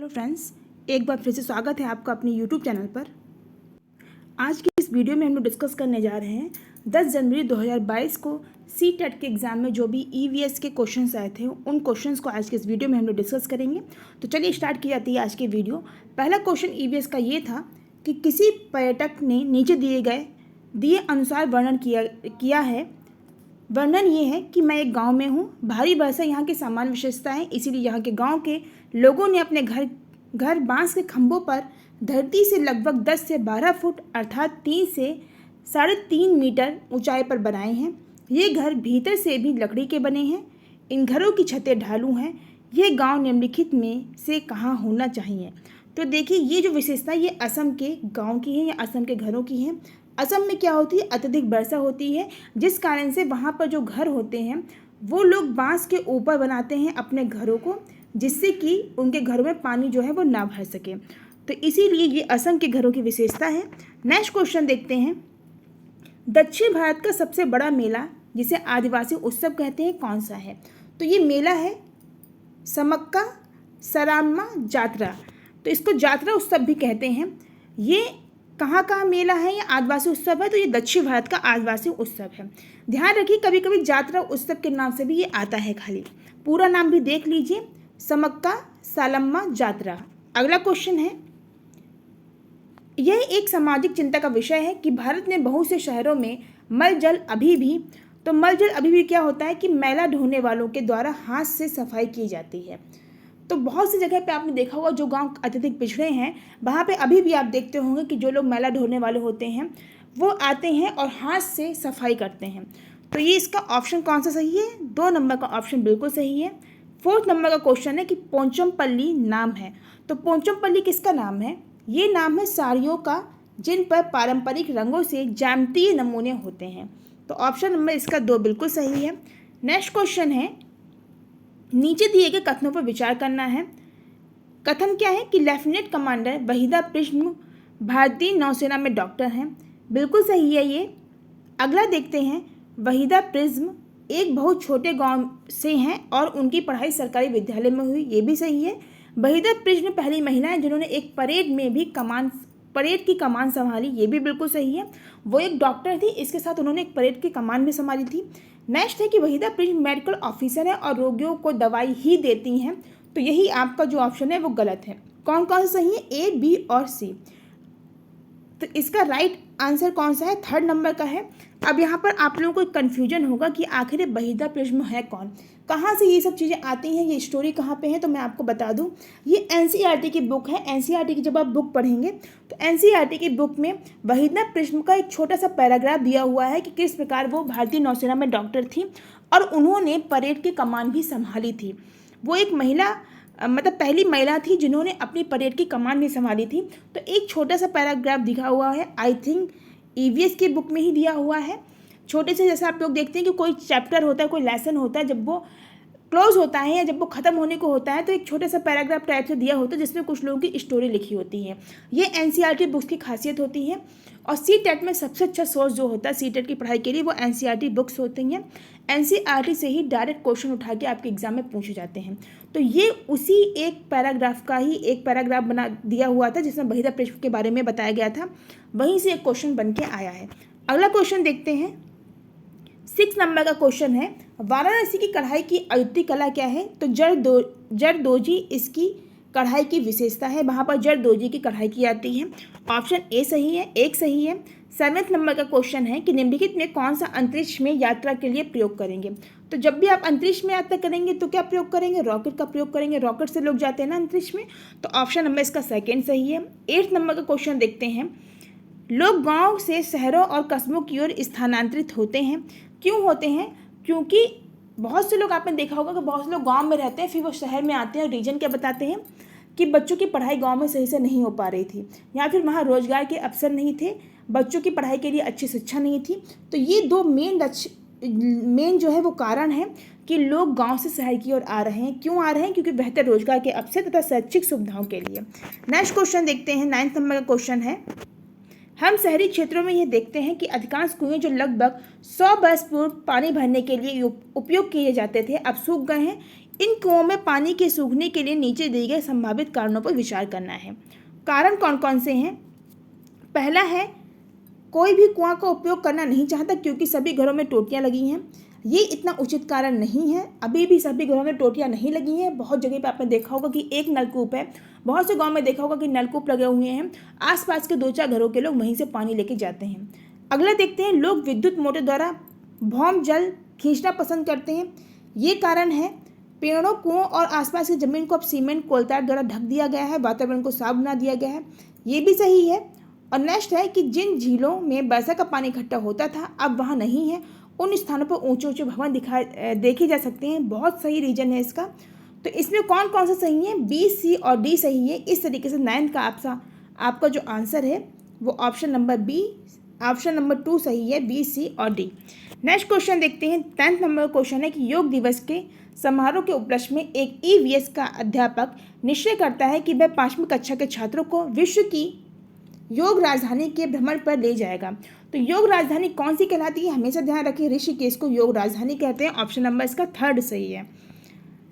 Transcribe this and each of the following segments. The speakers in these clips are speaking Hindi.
फ्रेंड्स, एक बार फिर से स्वागत है आपका अपने यूट्यूब चैनल पर। आज की इस वीडियो में हम लोग डिस्कस करने जा रहे हैं 10 जनवरी 2022 को सी-टेट के एग्ज़ाम में जो भी ईवीएस के क्वेश्चंस आए थे उन क्वेश्चंस को आज के इस वीडियो में हम लोग डिस्कस करेंगे। तो चलिए स्टार्ट की जाती है आज की वीडियो। पहला क्वेश्चन ईवीएस का ये था कि किसी पर्यटक ने नीचे दिए अनुसार वर्णन किया है। वर्णन ये है कि मैं एक गांव में हूँ, भारी वर्षा यहाँ की सामान्य विशेषता है, इसीलिए यहाँ के गांव के लोगों ने अपने घर बांस के खंभों पर धरती से लगभग 10 से 12 फुट अर्थात 3 से 3.5 मीटर ऊंचाई पर बनाए हैं। ये घर भीतर से भी लकड़ी के बने हैं। इन घरों की छतें ढालू हैं। ये गांव निम्नलिखित में से कहाँ होना चाहिए? तो देखिए, ये जो विशेषता ये असम के गांव की है या असम के घरों की है। असम में क्या होती है, अत्यधिक वर्षा होती है, जिस कारण से वहाँ पर जो घर होते हैं वो लोग बांस के ऊपर बनाते हैं अपने घरों को, जिससे कि उनके घरों में पानी जो है वो ना भर सके। तो इसीलिए ये असम के घरों की विशेषता है। नेक्स्ट क्वेश्चन देखते हैं। दक्षिण भारत का सबसे बड़ा मेला जिसे आदिवासी उत्सव कहते हैं कौन सा है? तो ये मेला है समक्का साराम्मा जात्रा। तो इसको जात्रा उत्सव भी कहते हैं। ये कहाँ का मेला है? ये आदिवासी उत्सव है, तो ये दक्षिण भारत का आदिवासी उत्सव है। ध्यान रखिए, कभी कभी जात्रा उत्सव के नाम से भी ये आता है, खाली पूरा नाम भी देख लीजिए, समक्का सालम्मा जात्रा। अगला क्वेश्चन है, यह एक सामाजिक चिंता का विषय है कि भारत में बहुत से शहरों में मल जल अभी भी क्या होता है कि मैला ढोने वालों के द्वारा हाथ से सफाई की जाती है। तो बहुत सी जगह पे आपने देखा होगा जो गांव अत्यधिक पिछड़े हैं वहाँ पे अभी भी आप देखते होंगे कि जो लोग मैला ढोने वाले होते हैं वो आते हैं और हाथ से सफाई करते हैं। तो ये इसका ऑप्शन कौन सा सही है? 2 नंबर का ऑप्शन बिल्कुल सही है। 4th नंबर का क्वेश्चन है कि पोचमपल्ली नाम है। तो पोचमपल्ली किसका नाम है? ये नाम है साड़ियों का जिन पर पारंपरिक रंगों से ज्यामितीय नमूने होते हैं। तो ऑप्शन नंबर इसका 2 बिल्कुल सही है। नेक्स्ट क्वेश्चन है, नीचे दिए गए कथनों पर विचार करना है। कथन क्या है कि लेफ्टिनेंट कमांडर वहीदा प्रिज्म भारतीय नौसेना में डॉक्टर हैं। बिल्कुल सही है ये। अगला देखते हैं, वहीदा प्रिज्म एक बहुत छोटे गांव से हैं और उनकी पढ़ाई सरकारी विद्यालय में हुई। ये भी सही है। वहीदा प्रिज्म पहली महिला है जिन्होंने एक परेड की कमान संभाली। ये भी बिल्कुल सही है। वो एक डॉक्टर थी, इसके साथ उन्होंने एक परेड की कमान भी संभाली थी। नेक्स्ट है कि वहीदा प्रिज्म मेडिकल ऑफिसर है और रोगियों को दवाई ही देती हैं। तो यही आपका जो ऑप्शन है वो गलत है। कौन कौन सा सही है? ए, बी और सी। तो इसका राइट आंसर कौन सा है? 3rd नंबर का है। अब यहाँ पर आप लोगों को कन्फ्यूजन होगा कि आखिर वहीदा प्रिज्म है कौन, कहाँ से ये सब चीज़ें आती हैं, ये स्टोरी कहाँ पे है? तो मैं आपको बता दूँ, ये एनसीईआरटी की बुक है। एनसीईआरटी की जब आप बुक पढ़ेंगे तो एनसीईआरटी की बुक में वहीदा प्रिज्म का एक छोटा सा पैराग्राफ दिया हुआ है कि किस प्रकार वो भारतीय नौसेना में डॉक्टर थी और उन्होंने परेड की कमान भी संभाली थी। वो एक महिला पहली महिला थी जिन्होंने अपनी परेड की कमान भी संभाली थी। तो एक छोटा सा पैराग्राफ दिखा हुआ है, आई थिंक ईवीएस की बुक में ही दिया हुआ है। छोटे से, जैसे आप लोग देखते हैं कि कोई चैप्टर होता है, कोई लेसन होता है, जब वो क्लोज होता है या जब वो ख़त्म होने को होता है तो एक छोटा सा पैराग्राफ टाइप से दिया होता है जिसमें कुछ लोगों की स्टोरी लिखी होती है। ये एनसीईआरटी बुक्स की खासियत होती है। और सी-टेट में सबसे अच्छा सोर्स जो होता है सी-टेट की पढ़ाई के लिए वो एनसीईआरटी बुक्स होती हैं। एनसीईआरटी से ही डायरेक्ट क्वेश्चन उठा के आपके एग्जाम में पूछे जाते हैं। तो ये उसी एक पैराग्राफ का ही एक पैराग्राफ बना दिया हुआ था जिसमें वहीदा प्रिज्म के बारे में बताया गया था, वहीं से एक क्वेश्चन बन के आया है। अगला क्वेश्चन देखते हैं। 6 नंबर का क्वेश्चन है, वाराणसी की कढ़ाई की अद्वितीय कला क्या है? तो जरदोजी इसकी कढ़ाई की विशेषता है। वहाँ पर जरदोजी की कढ़ाई की जाती है। ऑप्शन ए सही है, एक सही है। 7th नंबर का क्वेश्चन है कि निम्नलिखित में कौन सा अंतरिक्ष में यात्रा के लिए प्रयोग करेंगे? तो जब भी आप अंतरिक्ष में यात्रा करेंगे तो क्या प्रयोग करेंगे? रॉकेट का प्रयोग करेंगे। रॉकेट से लोग जाते हैं ना अंतरिक्ष में। तो ऑप्शन नंबर इसका 2nd सही है। 8th नंबर का क्वेश्चन देखते हैं, लोग गाँव से शहरों और कस्बों की ओर स्थानांतरित होते हैं। क्यों होते हैं? क्योंकि बहुत से लोग, आपने देखा होगा कि बहुत से लोग गांव में रहते हैं, फिर वो शहर में आते हैं। और रीजन क्या बताते हैं कि बच्चों की पढ़ाई गांव में सही से नहीं हो पा रही थी, या फिर वहाँ रोजगार के अवसर नहीं थे, बच्चों की पढ़ाई के लिए अच्छी शिक्षा नहीं थी। तो ये 2 मेन जो है वो कारण है कि लोग गांव से शहर की ओर आ रहे हैं। क्यों आ रहे हैं? क्योंकि बेहतर रोजगार के अवसर तथा शैक्षिक सुविधाओं के लिए। नेक्स्ट क्वेश्चन देखते हैं। 9th नंबर का क्वेश्चन है, हम शहरी क्षेत्रों में यह देखते हैं कि अधिकांश कुएं जो लगभग 100 वर्ष पूर्व पानी भरने के लिए उपयोग किए जाते थे अब सूख गए हैं। इन कुओं में पानी के सूखने के लिए नीचे दिए गए संभावित कारणों पर विचार करना है। कारण कौन कौन से हैं? पहला है, कोई भी कुआं का उपयोग करना नहीं चाहता क्योंकि सभी घरों में टोटियां लगी हैं। ये इतना उचित कारण नहीं है। अभी भी सभी घरों में टोटियां नहीं लगी हैं। बहुत जगह पे आपने देखा होगा कि एक नलकूप है, बहुत से गांव में देखा होगा कि नलकूप लगे हुए हैं, आसपास के 2-4 घरों के लोग वहीं से पानी लेके जाते हैं। अगला देखते हैं, लोग विद्युत मोटर द्वारा भौम जल खींचना पसंद करते हैं। ये कारण है, पेड़ों, कुओं और आसपास की जमीन को अब सीमेंट कोलतार द्वारा ढक दिया गया है, वातावरण को साफ बना दिया गया है। ये भी सही है। और नेक्स्ट है कि जिन झीलों में वर्षा का पानी इकट्ठा होता था अब वहाँ नहीं है, उन स्थानों पर ऊंचे ऊंचे भवन देखे जा सकते हैं। बहुत सही रीजन है इसका। तो इसमें कौन कौन सा सही है? बी, सी और डी सही है। इस तरीके से 9 का आपका जो आंसर है वो option number B, option number 2 सही है, बी, सी और डी। नेक्स्ट क्वेश्चन देखते हैं। 10th नंबर का क्वेश्चन है कि योग दिवस के समारोह के उपलक्ष्य में एक EVS का अध्यापक निश्चय करता है कि वह 5वीं कक्षा के छात्रों को विश्व की योग राजधानी के भ्रमण पर ले जाएगा। तो योग राजधानी कौन सी कहलाती है? हमेशा ध्यान रखिए, ऋषिकेश को योग राजधानी कहते हैं। ऑप्शन नंबर इसका 3rd सही है।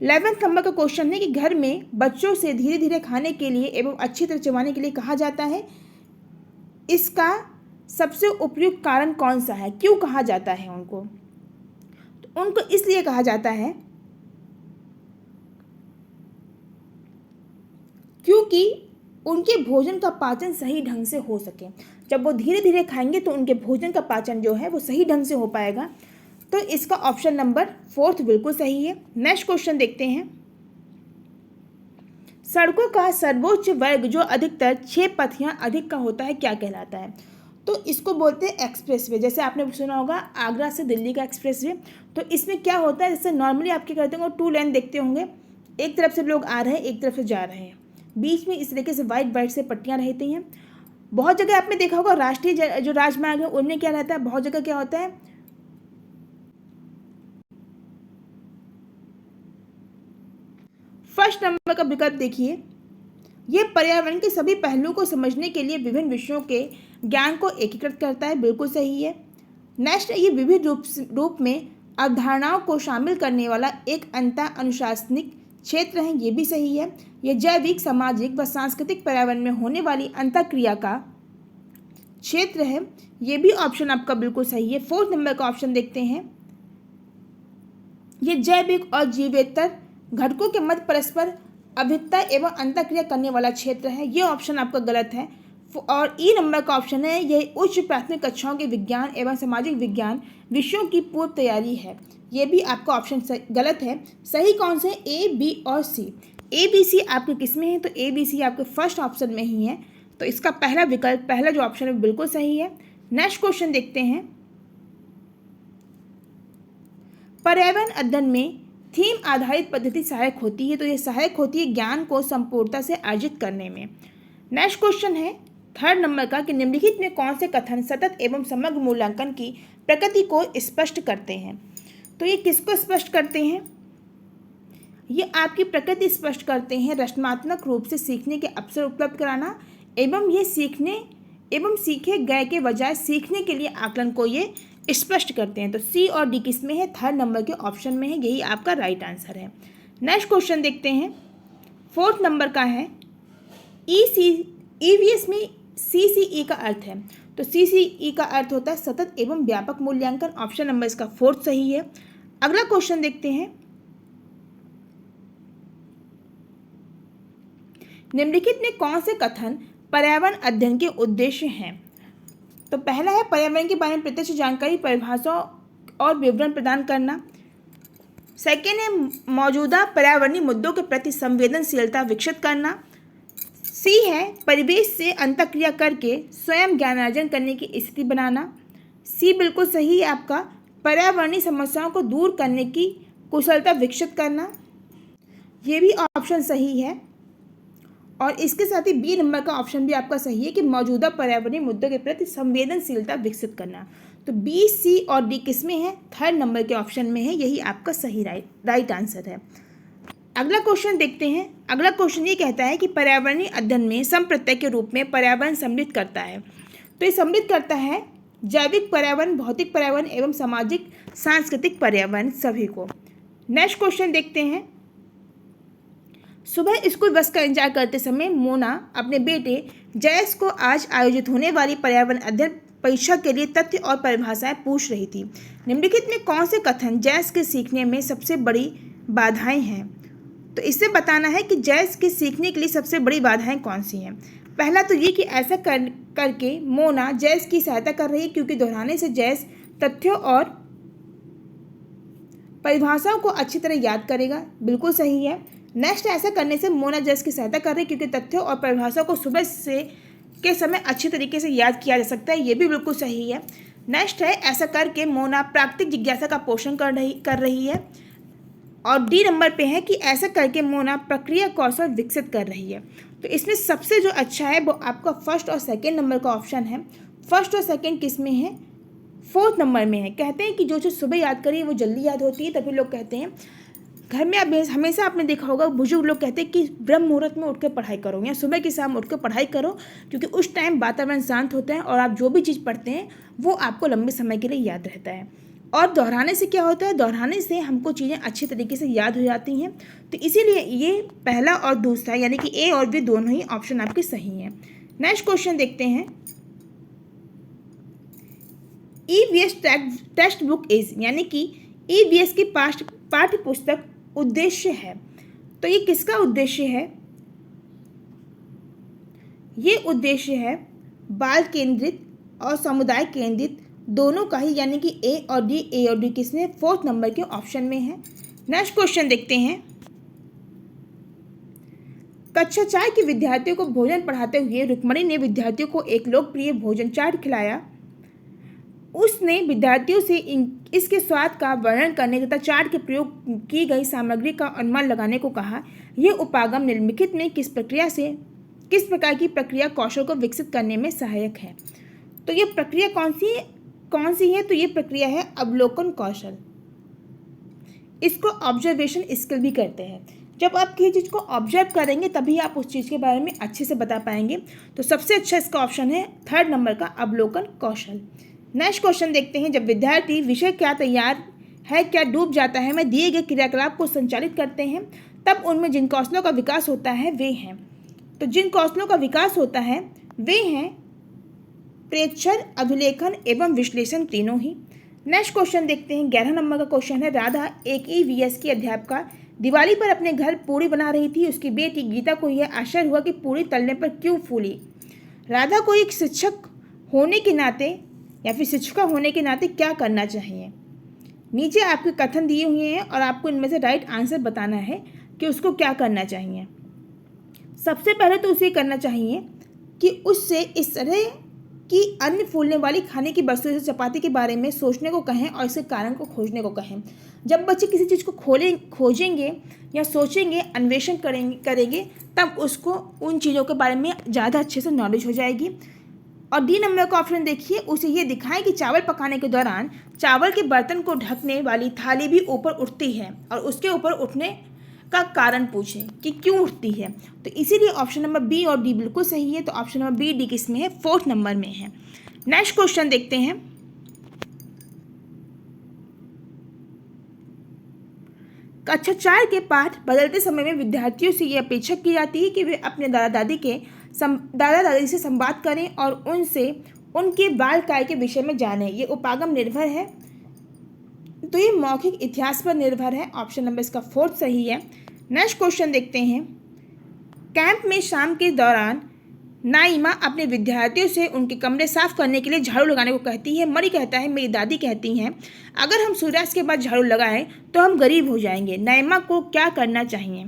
11th नंबर का क्वेश्चन है कि घर में बच्चों से धीरे धीरे खाने के लिए एवं अच्छी तरह चबाने के लिए कहा जाता है। इसका सबसे उपयुक्त कारण कौन सा है? क्यों कहा जाता है उनको? तो उनको इसलिए कहा जाता है क्योंकि उनके भोजन का पाचन सही ढंग से हो सके। जब वो धीरे धीरे खाएंगे तो उनके भोजन का पाचन जो है वो सही ढंग से हो पाएगा। तो इसका ऑप्शन नंबर 4th बिल्कुल सही है। नेक्स्ट क्वेश्चन देखते हैं। सड़कों का सर्वोच्च वर्ग जो अधिकतर 6 पथियां अधिक का होता है क्या कहलाता है? तो इसको बोलते हैं एक्सप्रेसवे। जैसे आपने सुना होगा आगरा से दिल्ली का एक्सप्रेसवे। तो इसमें क्या होता है, जैसे नॉर्मली आप क्या करते होंगे, 2 लेन देखते होंगे, एक तरफ से लोग आ रहे हैं, एक तरफ से जा रहे हैं, बीच में इस तरीके से वाइट से पट्टियां रहती हैं। बहुत जगह आपने देखा होगा राष्ट्रीय जो राजमार्ग है उनमें क्या रहता है, बहुत जगह क्या होता है, फर्स्ट नंबर का विकल्प देखिए, यह पर्यावरण के सभी पहलुओं को समझने के लिए विभिन्न विषयों के ज्ञान को एकीकृत करता है। बिल्कुल सही है। नेक्स्ट, ये विभिन्न रूप में अवधारणाओं को शामिल करने वाला एक अंतर अनुशासनिक क्षेत्र है। ये भी सही है। यह जैविक, सामाजिक व सांस्कृतिक पर्यावरण में होने वाली अंतःक्रिया का क्षेत्र है। ये भी ऑप्शन आपका बिल्कुल सही है। 4th नंबर का ऑप्शन देखते हैं। यह जैविक और जीवेतर घटकों के मध्य परस्पर अभिन्नता एवं अंतःक्रिया करने वाला क्षेत्र है। ये ऑप्शन आपका गलत है। और ई नंबर का ऑप्शन है, यह उच्च प्राथमिक कक्षाओं के विज्ञान एवं सामाजिक विज्ञान विषयों की पूर्व तैयारी है। ये भी आपका ऑप्शन गलत है। सही कौन से? ए, बी और सी। ए, बी, सी आपके किस में है? तो ए, बी, सी आपके फर्स्ट ऑप्शन में ही है। तो इसका पहला विकल्प, पहला जो ऑप्शन है बिल्कुल सही है। नेक्स्ट क्वेश्चन देखते हैं। पर्यावरण अध्ययन में थीम आधारित पद्धति सहायक होती है। तो ये सहायक होती है ज्ञान को संपूर्णता से अर्जित करने में। नेक्स्ट क्वेश्चन है 3rd नंबर का कि निम्नलिखित में कौन से कथन सतत एवं समग्र मूल्यांकन की प्रकृति को स्पष्ट करते हैं? तो ये किसको स्पष्ट करते हैं? ये आपकी प्रकृति स्पष्ट करते हैं। रचनात्मक रूप से सीखने के अवसर उपलब्ध कराना एवं ये सीखने एवं सीखे गए के बजाय सीखने के लिए आकलन को ये स्पष्ट करते हैं। तो सी और डी किस में है? 3rd नंबर के ऑप्शन में है। यही आपका राइट आंसर है। नेक्स्ट क्वेश्चन देखते हैं। 4th नंबर का है, EVS में CCE का अर्थ है। तो CCE का अर्थ होता है सतत एवं व्यापक मूल्यांकन। ऑप्शन नंबर इसका 4th सही है। अगला क्वेश्चन देखते हैं। निम्नलिखित में कौन से कथन पर्यावरण अध्ययन के उद्देश्य हैं? तो पहला है पर्यावरण के बारे में प्रत्यक्ष जानकारी, परिभाषा और विवरण प्रदान करना। सेकेंड है मौजूदा पर्यावरणीय मुद्दों के प्रति संवेदनशीलता विकसित करना। सी है परिवेश से अंतःक्रिया करके स्वयं ज्ञानार्जन करने की स्थिति बनाना। सी बिल्कुल सही है आपका, पर्यावरणीय समस्याओं को दूर करने की कुशलता विकसित करना। ये भी ऑप्शन सही है। और इसके साथ ही बी नंबर का ऑप्शन भी आपका सही है कि मौजूदा पर्यावरणीय मुद्दों के प्रति संवेदनशीलता विकसित करना। तो बी, सी और डी किस में है? 3rd नंबर के ऑप्शन में है। यही आपका सही राइट आंसर है। अगला क्वेश्चन देखते हैं। अगला क्वेश्चन ये कहता है कि पर्यावरणीय अध्ययन में संप्रत्यय के रूप में पर्यावरण समृद्ध करता है। तो ये समृद्ध करता है जैविक पर्यावरण, भौतिक पर्यावरण एवं सामाजिक सांस्कृतिक पर्यावरण सभी को। नेक्स्ट क्वेश्चन देखते हैं। सुबह स्कूल बस का इंतजार करते समय मोना अपने बेटे जयस को आज आयोजित होने वाली पर्यावरण अध्ययन परीक्षा के लिए तथ्य और परिभाषाएं पूछ रही थी। निम्नलिखित में कौन से कथन जयस के सीखने में सबसे बड़ी बाधाएं हैं? तो इससे बताना है कि जयस के सीखने के लिए सबसे बड़ी बाधाएं कौन सी हैं। पहला तो ये कि ऐसा करके मोना जयस की सहायता कर रही है, क्योंकि दोहराने से जयस तथ्यों और परिभाषाओं को अच्छी तरह याद करेगा। बिल्कुल सही है। नेक्स्ट, ऐसा करने से मोना जयस की सहायता कर रही है क्योंकि तथ्यों और परिभाषाओं को सुबह से के समय अच्छी तरीके से याद किया जा सकता है। ये भी बिल्कुल सही है। नेक्स्ट है, ऐसा करके मोना प्राकृतिक जिज्ञासा का पोषण कर रही है। और डी नंबर पे है कि ऐसा करके मोना प्रक्रिया कौशल विकसित कर रही है। तो इसमें सबसे जो अच्छा है वो आपका फर्स्ट और सेकेंड नंबर का ऑप्शन है। फर्स्ट और सेकेंड किस में है? फोर्थ नंबर में है। कहते हैं कि जो चीज़ सुबह याद करिए वो जल्दी याद होती है, तभी लोग कहते हैं। घर में आप हमेशा आपने देखा होगा बुजुर्ग लोग कहते हैं कि ब्रह्म मुहूर्त में उठ कर पढ़ाई करो या सुबह की शाम उठ कर पढ़ाई करो, क्योंकि उस टाइम वातावरण शांत होता है और आप जो भी चीज़ पढ़ते हैं वो आपको लंबे समय के लिए याद रहता है। और दोहराने से क्या होता है? दोहराने से हमको चीज़ें अच्छी तरीके से याद हो जाती हैं। तो इसीलिए ये पहला और दूसरा यानी कि ए और बी दोनों ही ऑप्शन आपके सही हैं। नेक्स्ट क्वेश्चन देखते हैं। ईवीएस टेक्स्ट बुक इज, यानी कि ईवीएस की पाठ्य पुस्तक उद्देश्य है। तो ये किसका उद्देश्य है? ये उद्देश्य है बाल केंद्रित और समुदाय केंद्रित दोनों का ही, यानी कि ए और डी किसमें? फोर्थ नंबर के ऑप्शन में है। नेक्स्ट क्वेश्चन देखते हैं। कक्षा 4 के विद्यार्थियों को भोजन पढ़ाते हुए रुक्मणी ने विद्यार्थियों को एक लोकप्रिय भोजन चाट खिलाया। उसने विद्यार्थियों से इसके स्वाद का वर्णन करने तथा चाट के प्रयोग की गई सामग्री का अनुमान लगाने को कहा। यह उपागम निम्नलिखित में किस प्रकार की प्रक्रिया कौशल को विकसित करने में सहायक है? तो ये प्रक्रिया कौन सी है? तो ये प्रक्रिया है अवलोकन कौशल। इसको ऑब्जर्वेशन स्किल भी कहते हैं। जब आप किसी चीज़ को ऑब्जर्व करेंगे तभी आप उस चीज़ के बारे में अच्छे से बता पाएंगे। तो सबसे अच्छा इसका ऑप्शन है थर्ड नंबर का अवलोकन कौशल। नेक्स्ट क्वेश्चन देखते हैं। जब विद्यार्थी विषय क्या तैयार है क्या डूब जाता है में दिए गए क्रियाकलाप को संचालित करते हैं, तब उनमें जिन कौशलों का विकास होता है वे हैं। तो जिन कौशलों का विकास होता है वे हैं प्रेक्षण, अभिलेखन एवं विश्लेषण, तीनों ही। नेक्स्ट क्वेश्चन देखते हैं। 11 नंबर का क्वेश्चन है। राधा एक ईवीएस की अध्यापिका दिवाली पर अपने घर पूड़ी बना रही थी। उसकी बेटी गीता को यह आश्चर्य हुआ कि पूड़ी तलने पर क्यों फूली। राधा को एक शिक्षक होने के नाते या फिर शिक्षिका होने के नाते क्या करना चाहिए? नीचे आपके कथन दिए हुए हैं और आपको इनमें से राइट आंसर बताना है कि उसको क्या करना चाहिए। सबसे पहले तो उसे करना चाहिए कि उससे इस तरह की अन्य फूलने वाली खाने की वस्तु जैसे चपाती के बारे में सोचने को कहें और इसके कारण को खोजने को कहें। जब बच्चे किसी चीज़ को खोजेंगे या सोचेंगे, अन्वेषण करेंगे तब उसको उन चीज़ों के बारे में ज़्यादा अच्छे से नॉलेज हो जाएगी। और डी नंबर का ऑप्शन देखिए। उसे ये दिखाएं कि चावल पकाने के दौरान चावल के बर्तन को ढकने वाली थाली भी ऊपर उठती है और उसके ऊपर उठने का कारण पूछें कि क्यों उठती है। तो इसीलिए ऑप्शन नंबर बी और डी बिल्कुल सही है। तो ऑप्शन नंबर बी, डी किस में है? फोर्थ नंबर में है। नेक्स्ट क्वेश्चन देखते हैं। कक्षा 4 के पाठ बदलते समय में विद्यार्थियों से ये अपेक्षा की जाती है कि वे अपने दादा दादी से संवाद करें और उनसे उनके बाल काय के विषय में जानें। ये उपागम निर्भर है, तो ये मौखिक इतिहास पर निर्भर है। ऑप्शन नंबर इसका फोर्थ सही है। नेक्स्ट क्वेश्चन देखते हैं। कैंप में शाम के दौरान नाइमा अपने विद्यार्थियों से उनके कमरे साफ करने के लिए झाड़ू लगाने को कहती है। मणि कहता है मेरी दादी कहती हैं अगर हम सूर्यास्त के बाद झाड़ू लगाएं तो हम गरीब हो जाएंगे। नाइमा को क्या करना चाहिए?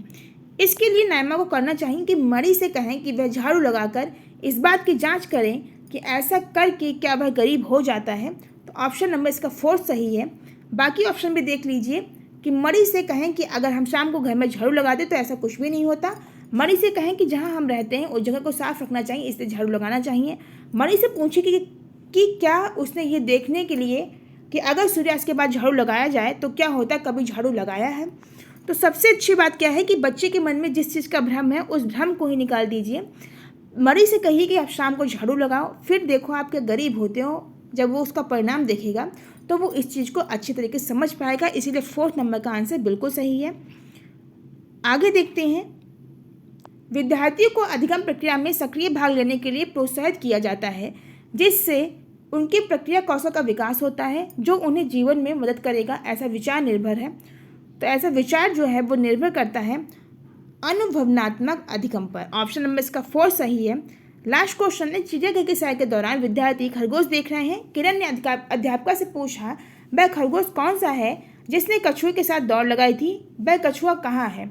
इसके लिए नाइमा को करना चाहिए कि मणि से कहें कि वह झाड़ू लगाकर इस बात की जांच करें कि ऐसा करके क्या वह गरीब हो जाता है। तो ऑप्शन नंबर इसका फोर्थ सही है। बाकी ऑप्शन भी देख लीजिए कि मणि से कहें कि अगर हम शाम को घर में झाड़ू लगा दें तो ऐसा कुछ भी नहीं होता। मणि से कहें कि जहाँ हम रहते हैं उस जगह को साफ रखना चाहिए, इसलिए झाड़ू लगाना चाहिए। मणि से पूछे कि क्या उसने ये देखने के लिए कि अगर सूर्यास्त के बाद झाड़ू लगाया जाए तो क्या होता, कभी झाड़ू लगाया है। तो सबसे अच्छी बात क्या है कि बच्चे के मन में जिस चीज़ का भ्रम है उस भ्रम को ही निकाल दीजिए। मणि से कहिए कि आप शाम को झाड़ू लगाओ, फिर देखो आप क्या गरीब होते हो। जब वो उसका परिणाम देखेगा तो वो इस चीज़ को अच्छी तरीके से समझ पाएगा। इसीलिए फोर्थ नंबर का आंसर बिल्कुल सही है। आगे देखते हैं। विद्यार्थियों को अधिगम प्रक्रिया में सक्रिय भाग लेने के लिए प्रोत्साहित किया जाता है, जिससे उनकी प्रक्रिया कौशल का विकास होता है जो उन्हें जीवन में मदद करेगा। ऐसा विचार निर्भर है, तो ऐसा विचार जो है वो निर्भर करता है अनुभवनात्मक अधिगम पर। ऑप्शन नंबर इसका 4 सही है। लास्ट क्वेश्चन है, चिड़ियाघर की सैर के दौरान विद्यार्थी खरगोश देख रहे हैं। किरण ने अध्यापिका से पूछा, वह खरगोश कौन सा है जिसने कछुए के साथ दौड़ लगाई थी? वह कछुआ कहाँ है?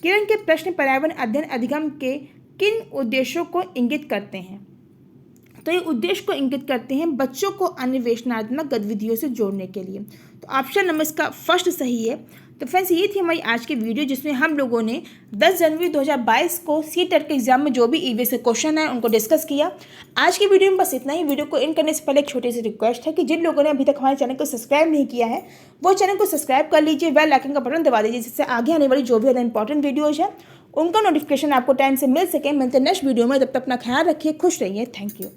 किरण के प्रश्न पर्यावरण अध्ययन अधिगम के किन उद्देश्यों को इंगित करते हैं? तो ये उद्देश्य को इंगित करते हैं बच्चों को अन्वेषणात्मक गतिविधियों से जोड़ने के लिए। तो ऑप्शन नंबर इसका फर्स्ट सही है। तो फ्रेंड्स, ये थी हमारी आज की वीडियो जिसमें हम लोगों ने 10 जनवरी 2022 को सी-टेट के एग्जाम में जो भी ईवीएस के क्वेश्चन है उनको डिस्कस किया। आज की वीडियो में बस इतना ही। वीडियो को एंड करने से पहले एक छोटी सी रिक्वेस्ट है कि जिन लोगों ने अभी तक हमारे चैनल को सब्सक्राइब नहीं किया है वो चैनल को सब्सक्राइब कर लीजिए, बेल आइकन का बटन दबा दीजिए, जिससे आगे आने वाली जो भी ज़्यादा इंपॉर्टेंट वीडियोज़ है उनका नोटिफिकेशन आपको टाइम से मिल सके। मिलते हैं नेक्स्ट वीडियो में, तब तक अपना ख्याल रखिए, खुश रहिए। Thank you.